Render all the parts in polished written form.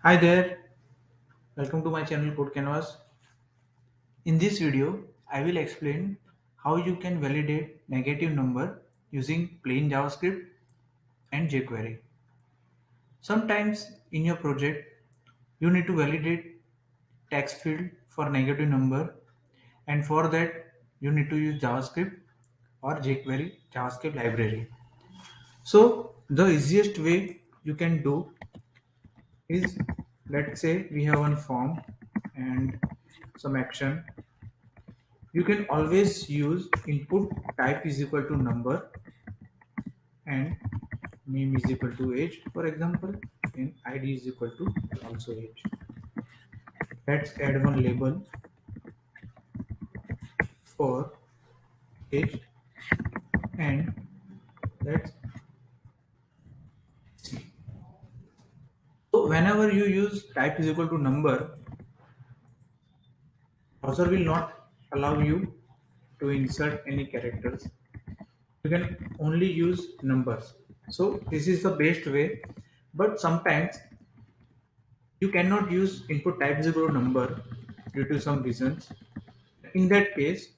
Hi there, welcome to my channel Code Canvas. In this video, I will explain how you can validate negative number using plain JavaScript and jQuery. Sometimes in your project, you need to validate text field for negative number, and for that you need to use JavaScript or jQuery JavaScript library. So the easiest way you can do is, let's say we have one form and some action. You can always use input type is equal to number and name is equal to age, for example, and id is equal to also age. Let's add one label for age, and let's see. So whenever you use type is equal to number, browser will not allow you to insert any characters. You can only use numbers. So this is the best way, but sometimes you cannot use input type 0 number due to some reasons. In that case,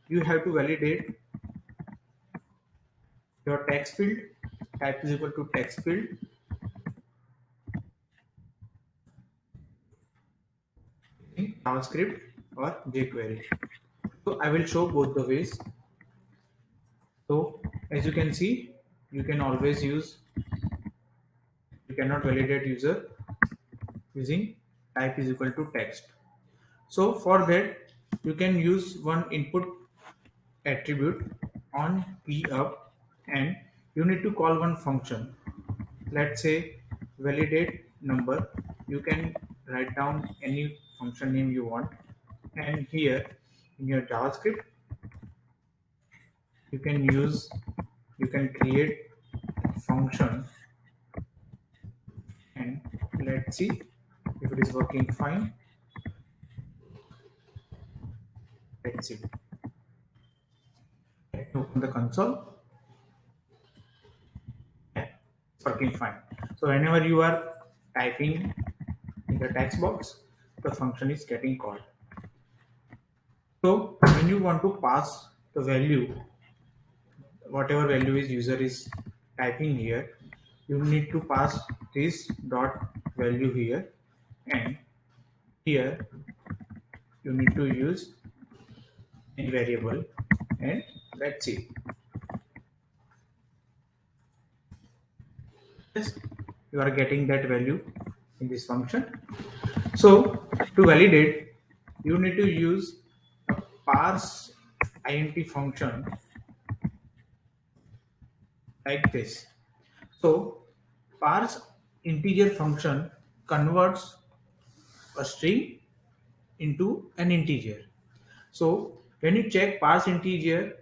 you have to validate your text field, type is equal to text field in JavaScript or jQuery. So I will show both the ways. So as you can see, you can always use, you cannot validate user using type is equal to text. So for that, you can use one input attribute on p up, and you need to call one function. Let's say validate number. You can write down any function name you want, and here in your JavaScript you can use, you can create function, and let's see if it is working fine. Let's see. Let me open the console. Yeah, it's working fine. So whenever you are typing in the text box, the function is getting called. So when you want to pass the value, whatever value is user is typing here, you need to pass this dot value here, and here you need to use a variable, and let's see. Yes, you are getting that value in this function. So to validate, you need to use a parse int function like this. So parse integer function converts a string into an integer. So when you check parse integer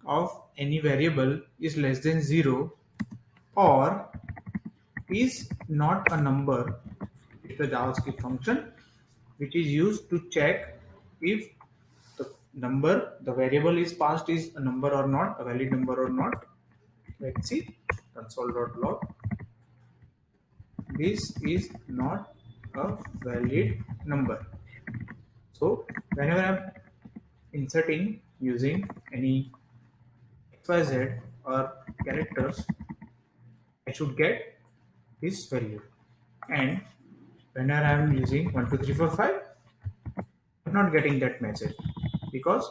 of any variable is less than 0 or is not a number, it's a JavaScript function which is used to check if the number, the variable is passed is a number or not, a valid number or not. Let's see, console.log. This is not a valid number. So whenever I'm inserting using any XYZ or characters, I should get this value. And whenever I'm using 1, 2, 3, 4, 5, I'm not getting that message because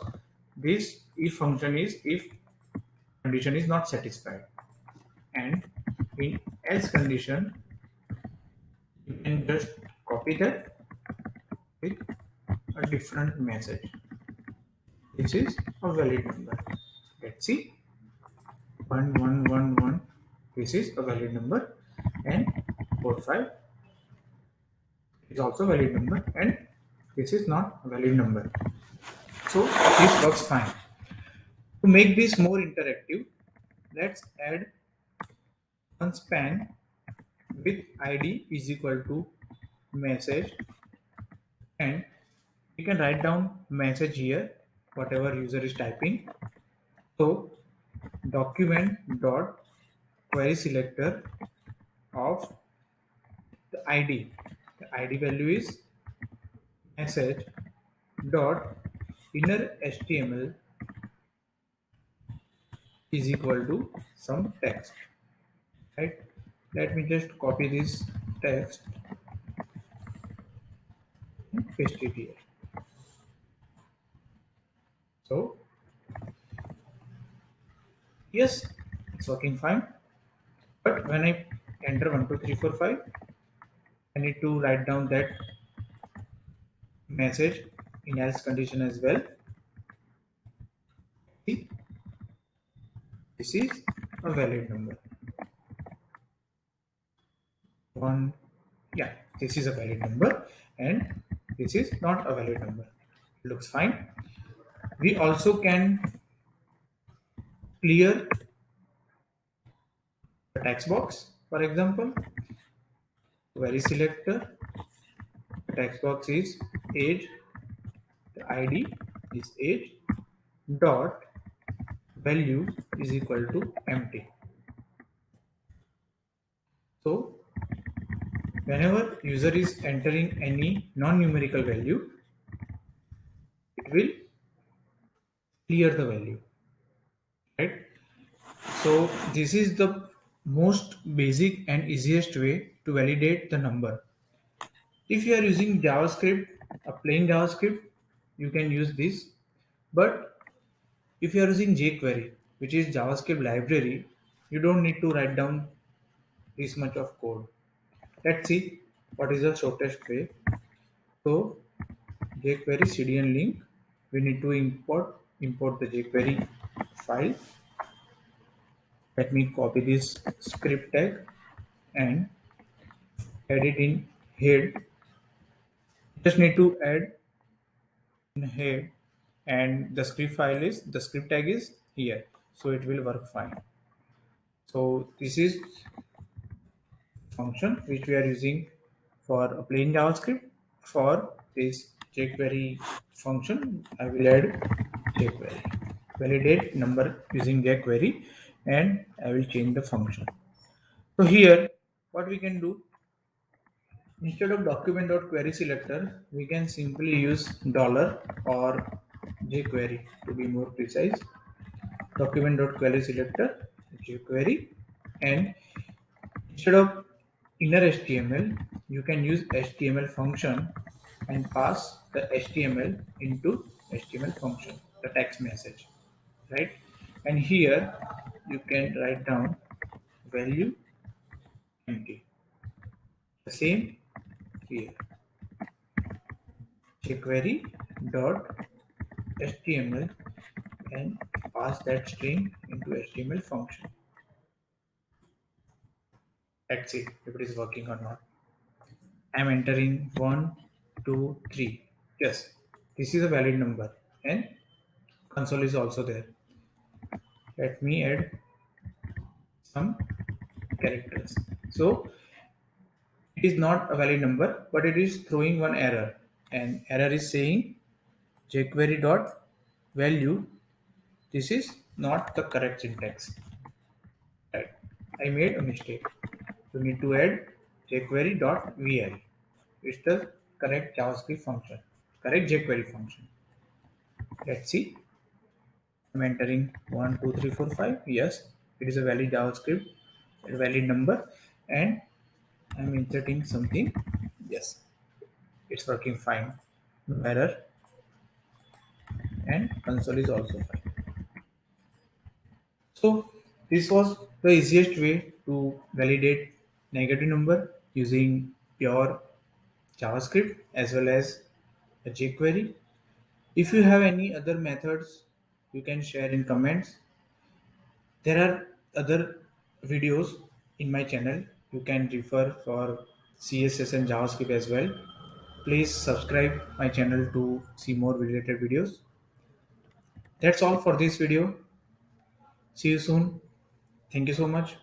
this if function is if condition is not satisfied. And in else condition, you can just copy that with a different message. This is a valid number. Let's see. 1111. This is a valid number, and 45 is also valid number, and this is not a valid number. So this works fine. To make this more interactive, let's add one span with id is equal to message, and you can write down message here whatever user is typing. So document dot query selector of the id. The ID value is message dot inner HTML is equal to some text, right? Let me just copy this text and paste it here. So yes, it's working fine. But when I enter 1, 2, 3, 4, 5, I need to write down that message in else condition as well. See, this is a valid number. One, yeah, this is a valid number and this is not a valid number. Looks fine. We also can clear the text box. For example, query selector, the text box is age, the ID is age, dot value is equal to empty. So whenever user is entering any non-numerical value, it will clear the value, right? So this is the most basic and easiest way to validate the number. If you are using JavaScript, a plain JavaScript, you can use this. But if you are using jQuery, which is JavaScript library, you don't need to write down this much of code. Let's see what is the shortest way. So jQuery CDN link, we need to import the jQuery file. Let me copy this script tag and add it in head. Just need to add in head, and the script tag is here, so it will work fine. So this is function which we are using for a plain JavaScript. For this jQuery function, I will add jQuery validate number using jQuery, and I will change the function. So here, what we can do, instead of document.query selector, we can simply use dollar or jQuery to be more precise. Document.query selector, jQuery, and instead of inner HTML, you can use HTML function and pass the HTML into HTML function, the text message, right? And here you can write down value empty. The same here, jQuery dot HTML, and pass that string into HTML function. Let's see if it is working or not. I'm entering 1, 2, 3. Yes, this is a valid number and console is also there. Let me add some characters. So it is not a valid number, but it is throwing one error, and error is saying jQuery dot value. This is not the correct syntax. Right. I made a mistake. You need to add jQuery.val. It's the correct JavaScript function, correct jQuery function. Let's see. I'm entering 1, 2, 3, 4, 5. Yes, it is a valid JavaScript, a valid number, and I'm inserting something. Yes, it's working fine. No error, and console is also fine. So this was the easiest way to validate negative number using pure JavaScript as well as a jQuery. If you have any other methods, you can share in comments. There are other videos in my channel. You can refer for CSS and JavaScript as well. Please subscribe my channel to see more related videos. That's all for this video. See you soon. Thank you so much.